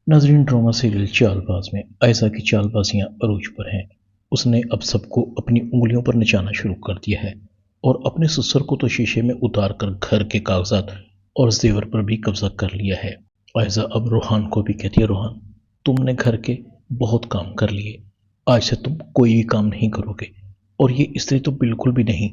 नाजरीन, drama serial Chaalbaaz में आयशा की चालबाजियां अरूज पर हैं। उसने अब सबको अपनी उंगलियों पर नचाना शुरू कर दिया है और अपने ससुर को तो शीशे में उतार कर घर के कागजात और जेवर पर भी कब्जा कर लिया है। आयशा अब रूहान को भी कहती है, रूहान, तुमने घर के बहुत काम कर लिए, आज से तुम कोई भी काम नहीं करोगे और ये स्त्री तो बिल्कुल भी नहीं।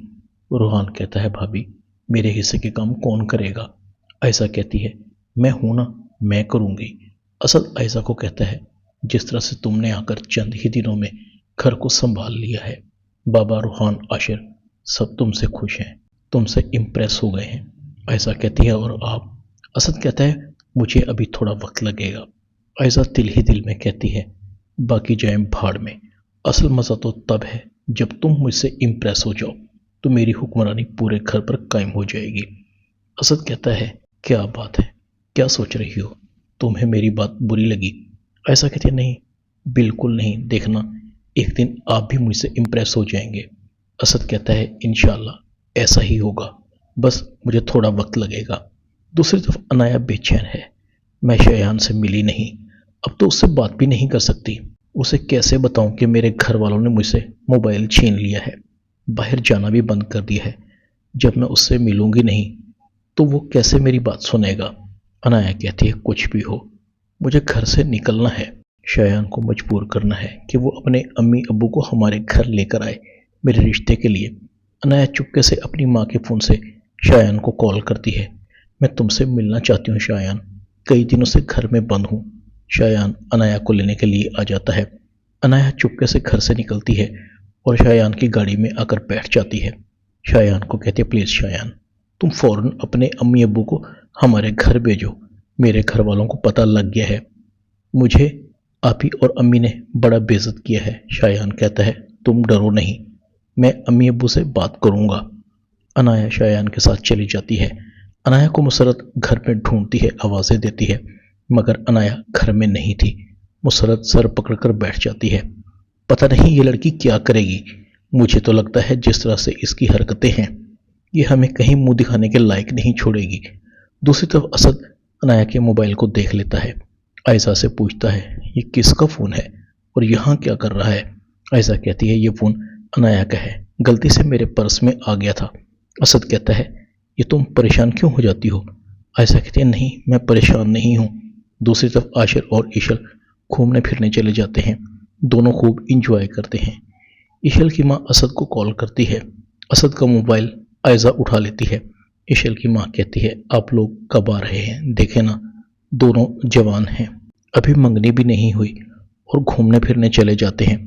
रूहान कहता है, भाभी, मेरे हिस्से के काम कौन करेगा? आयशा कहती है, मैं हूं ना, मैं करूंगी। असल आयशा को कहता है, जिस तरह से तुमने आकर चंद ही दिनों में घर को संभाल लिया है, बाबा, रूहान, आशिर सब तुमसे खुश हैं, तुमसे इम्प्रेस हो गए हैं। आयशा कहती है, और आप? असद कहता है, मुझे अभी थोड़ा वक्त लगेगा। आयशा दिल ही दिल में कहती है, बाकी जाए भाड़ में, असल मज़ा तो तब है जब तुम मुझसे इम्प्रेस हो जाओ तो मेरी हुक्मरानी पूरे घर पर कायम हो जाएगी। असद कहता है, क्या बात है, क्या सोच रही हो? तुम्हें मेरी बात बुरी लगी? ऐसा कहती है, नहीं, बिल्कुल नहीं, देखना एक दिन आप भी मुझसे इम्प्रेस हो जाएंगे। असद कहता है, इंशाल्लाह ऐसा ही होगा, बस मुझे थोड़ा वक्त लगेगा। दूसरी तरफ अनाया बेचैन है। मैं शयान से मिली नहीं, अब तो उससे बात भी नहीं कर सकती। उसे कैसे बताऊं कि मेरे घर वालों ने मुझसे मोबाइल छीन लिया है, बाहर जाना भी बंद कर दिया है। जब मैं उससे मिलूंगी नहीं तो वो कैसे मेरी बात सुनेगा? अनाया कहती है, कुछ भी हो, मुझे घर से निकलना है। शयान को मजबूर करना है कि वो अपने अम्मी अब्बू को हमारे घर लेकर आए मेरे रिश्ते के लिए। अनाया चुपके से अपनी माँ के फ़ोन से शयान को कॉल करती है, मैं तुमसे मिलना चाहती हूँ शयान, कई दिनों से घर में बंद हूँ। शयान अनाया को लेने के लिए आ जाता है। अनाया चुपके से घर से निकलती है और शयान की गाड़ी में आकर बैठ जाती है। शयान को कहती है, प्लीज़ शयान, तुम फ़ौरन अपने अम्मी अब्बू को हमारे घर भेजो, मेरे घर वालों को पता लग गया है, मुझे आप ही और अम्मी ने बड़ा बेइज्जत किया है। शयान कहता है, तुम डरो नहीं, मैं अम्मी अब्बू से बात करूँगा। अनाया शयान के साथ चली जाती है। अनाया को मुसरत घर में ढूंढती है, आवाज़ें देती है, मगर अनाया घर में नहीं थी। मुसरत सर पकड़कर बैठ जाती है। पता नहीं ये लड़की क्या करेगी, मुझे तो लगता है जिस तरह से इसकी हरकतें हैं ये हमें कहीं मुंह दिखाने के लायक नहीं छोड़ेगी। दूसरी तरफ असद अनाया के मोबाइल को देख लेता है। आयशा से पूछता है, ये किसका फ़ोन है और यहाँ क्या कर रहा है? आयशा कहती है, ये फ़ोन अनाया का है, गलती से मेरे पर्स में आ गया था। असद कहता है, ये तुम परेशान क्यों हो जाती हो? आयशा कहती है, नहीं, मैं परेशान नहीं हूँ। दूसरी तरफ आशिर और ईशल घूमने फिरने चले जाते हैं। दोनों खूब इंजॉय करते हैं। ईशल की माँ असद को कॉल करती है। असद का मोबाइल आयशा उठा लेती है। ईशल की माँ कहती है, आप लोग कब आ रहे हैं? देखे ना, दोनों जवान हैं, अभी मंगनी भी नहीं हुई और घूमने फिरने चले जाते हैं।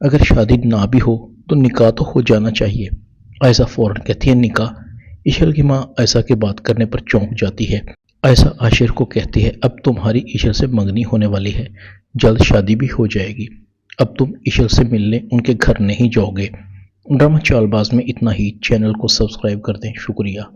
अगर शादी ना भी हो तो निकाह तो हो जाना चाहिए। आयशा फौरन कहती है, निकाह? ईशल की माँ आयशा की बात करने पर चौंक जाती है। आयशा आशिर को कहती है, अब तुम्हारी ईशल से मंगनी होने वाली है, जल्द शादी भी हो जाएगी, अब तुम ईशल से मिलने उनके घर नहीं जाओगे। ड्रामा चालबाज में इतना ही। चैनल को सब्सक्राइब कर दें। शुक्रिया।